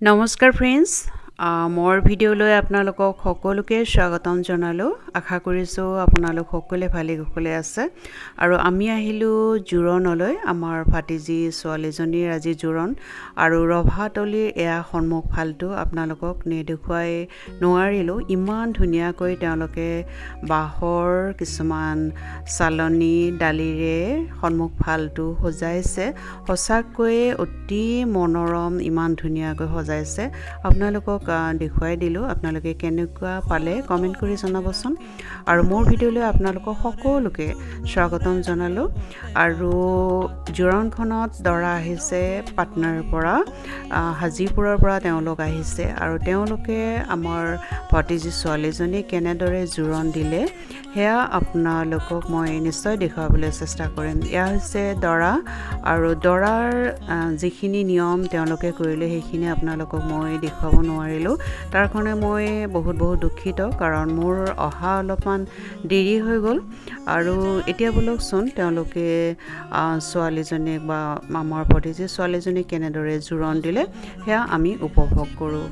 নমস্কাৰ ফ্ৰেণ্ডছ মোৰ ভিডিঅ'লৈ আপোনালোকক সকলোকে স্বাগতম জনালোঁ আশা কৰিছোঁ আপোনালোক সকলোৱে ভালে কুশলে আছে আৰু আমি আহিলোঁ জোৰণলৈ আমাৰ ভাতিজী ছোৱালীজনীৰ আজি জোৰণ আৰু ৰভাতলিৰ এয়া সন্মুখ ফালটো আপোনালোকক নেদেখুৱাই নোৱাৰিলোঁ ইমান ধুনীয়াকৈ তেওঁলোকে বাঁহৰ কিছুমান চালনী ডালিৰে সন্মুখ ফালটো সজাইছে সঁচাকৈয়ে অতি মনোৰম ইমান ধুনীয়াকৈ সজাইছে আপোনালোকক দেখুৱাই দিলোঁ আপোনালোকে কেনেকুৱা পালে কমেন্ট কৰি জনাবচোন আৰু মোৰ ভিডিঅ'লৈ আপোনালোকক সকলোকে স্বাগতম জনালোঁ আৰু জোৰণখনত দৰা আহিছে পাটনাৰ পৰা হাজিপুৰৰ পৰা তেওঁলোক আহিছে আৰু তেওঁলোকে আমাৰ ভতিজী ছোৱালীজনী কেনেদৰে জোৰণ দিলে হেয়া আপোনালোকক মই নিশ্চয় দেখুৱাবলৈ চেষ্টা কৰিম এয়া হৈছে দৰা আৰু দৰাৰ যিখিনি নিয়ম তেওঁলোকে কৰিলে সেইখিনি আপোনালোকক মই দেখুৱাব নোৱাৰিলোঁ তাৰ কাৰণে মই বহুত দুখিত কাৰণ মোৰ অহা অলপমান দেৰি হৈ গ'ল আৰু এতিয়া বলকচোন তেওঁলোকে ছোৱালীজনীক বা আমাৰ ভতিজী ছোৱালীজনীক কেনেদৰে জোৰণ দিলে হেয়া আমি উপভোগ কৰোঁ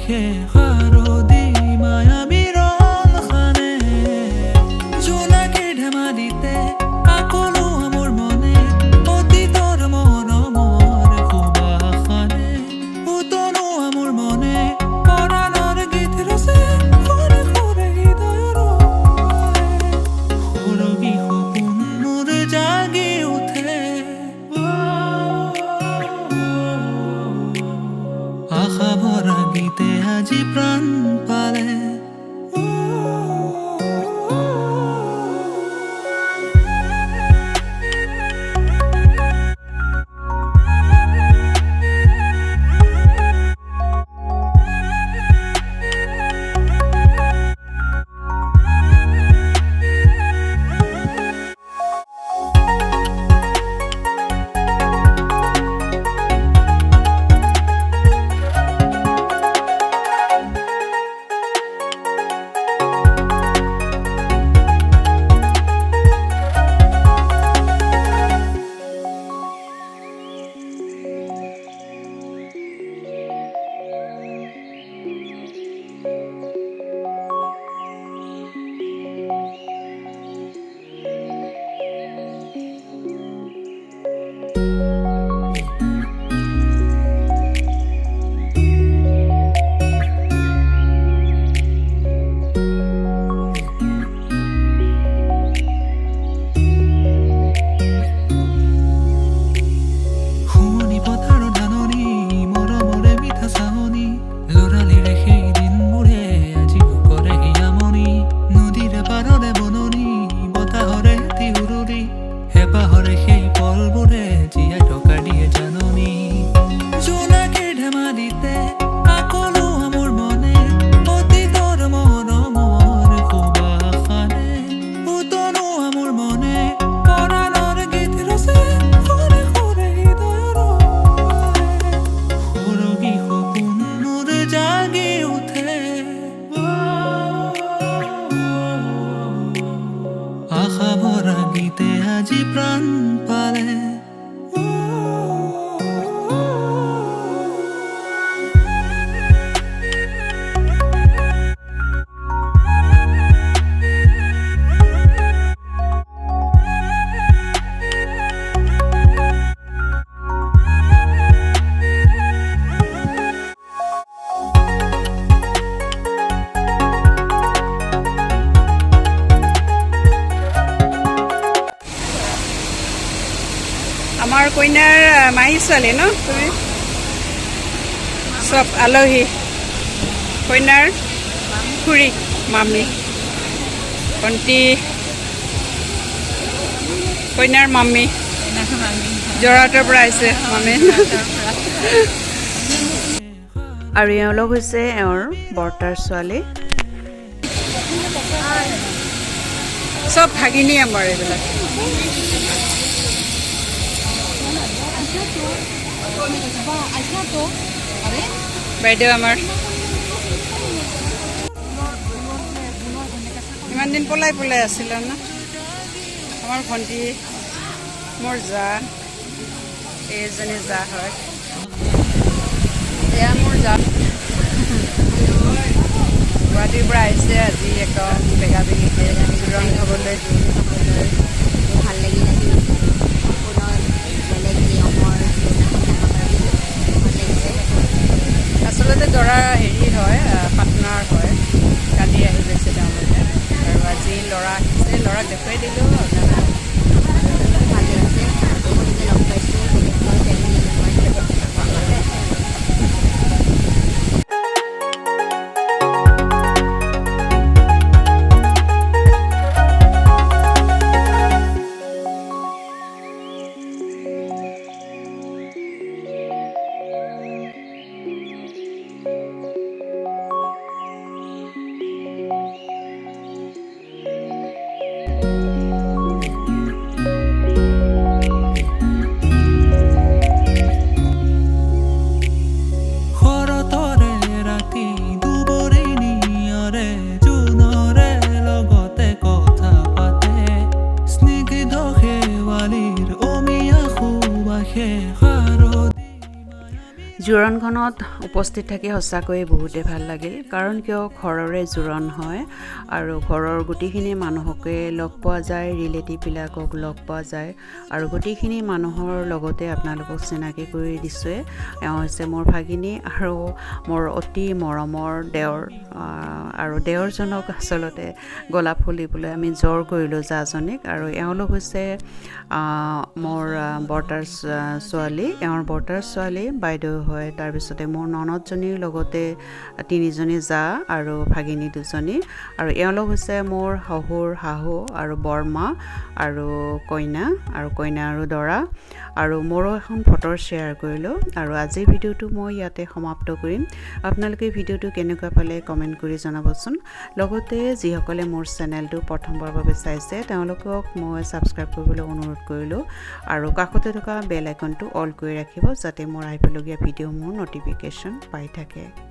নিশে শাৰদী মায়াবী ৰং খানে জোনাকে ধেমালিতে কাকলো মোৰ মনে অতীতৰ মৰমৰ সুবাসনে উতলো মোৰ মনে পৰাণৰ গীত ৰচে সুৰে সুৰে হৃদয়ৰ সুৰভি সপোন মোৰ জাগি উঠে আশা ভৰা গীতে আজি প্ৰাণ পালে শুৱনি পথাৰৰ ধাননি মৰমৰে মিঠা চাহনি লৰালিৰে সেই দিনবোৰে আজি কৰে হিয়ামনি নদীৰে পাৰৰে বননি বতাহৰে তিউৰুৰি হেঁপাহৰে সেই পলবোৰে জীয়াই থকা দিয়ে জাননী জোনাকে ধেমালিতে কাকলো মোৰ মনে অতীতৰ মৰমৰ সুবাসনে উতলো মোৰ মনে পৰাণৰ গীত ৰচে সুৰে সুৰে হৃদয়ৰ সুৰভি সপোন মোৰ জাগি উঠে আশা ভৰা গীতে আজি প্ৰাণ পালে আমাৰ কইনাৰ মাহী ছোৱালী ন তুমি চব আলহী কইনাৰ খুৰী মামী ভণ্টি কইনাৰ মামী যোৰহাটৰ পৰা আহিছে মামী আৰু এওঁলোক হৈছে এওঁৰ বৰ্তাৰ ছোৱালী চব ভাগিনী আমাৰ এইবিলাক বাইদেউ আমাৰ ইমান দিন পলাই পলাই আছিল ন আমাৰ ভণ্টি মোৰ জা এইজনী জা হয় এয়া মোৰ জা গুৱাহাটীৰ পৰা আহিছে আজি একদম বেগা বেগিকৈ জোৰণ খাবলৈ ভাল লাগিল আজি সম্পূৰ্ণ বেলেগ নিয়মৰ আচলতে দৰা হেৰি হয় পাটনাৰ হয় কালি আহি গৈছে তেওঁলোকে আৰু আজি ল'ৰা আহিছে ল'ৰাক দেখুৱাই দিলোঁ আপোনালোকে ভাল লাগিছে সকলোকে লগ পাইছোঁ বেলেগকৈ ফেমিলি মেম্বাৰ জোৰণখনত উপস্থিত থাকি সঁচাকৈয়ে বহুতে ভাল লাগিল কাৰণ কিয় ঘৰৰে জোৰণ হয় আৰু ঘৰৰ গোটেইখিনি মানুহকে লগ পোৱা যায় ৰিলেটিভবিলাকক লগ পোৱা যায় আৰু গোটেইখিনি মানুহৰ লগতে আপোনালোকক চিনাকি কৰি দিছে এওঁ হৈছে মোৰ ভাগিনী আৰু মোৰ অতি মৰমৰ দেওৰ আৰু দেওৰজনক আচলতে গোলাপ ফুল দিবলৈ আমি জোৰ কৰিলোঁ জাজনীক আৰু এওঁলোক হৈছে মোৰ বৰ্তাৰ ছোৱালী এওঁৰ বৰ্তাৰ ছোৱালী বাইদেউ হয় তাৰপিছতে মোৰ ননদজনীৰ লগতে 3জনী জা আৰু ভাগিনী 2জনী আৰু এওঁলোক হৈছে মোৰ শহুৰ শাহু আৰু বৰমা আৰু কইনা আৰু দৰা আৰু মোৰো এখন ফটো শ্বেয়াৰ কৰিলোঁ আৰু আজিৰ ভিডিঅ'টো মই ইয়াতে সমাপ্ত কৰিম আপোনালোকে ভিডিঅ'টো কেনেকুৱা পালে কমেণ্ট কৰি জনাবচোন লগতে যিসকলে মোৰ চেনেলটো প্ৰথমবাৰৰ বাবে চাইছে তেওঁলোকক মই ছাবস্ক্ৰাইব কৰিবলৈ অনুৰোধ কৰিলোঁ আৰু কাষতে থকা বেল আইকনটো অল কৰি ৰাখিব যাতে মোৰ আহিবলগীয়া ভিডিঅ' মোৰ ন'টিফিকেশ্যন পাই থাকে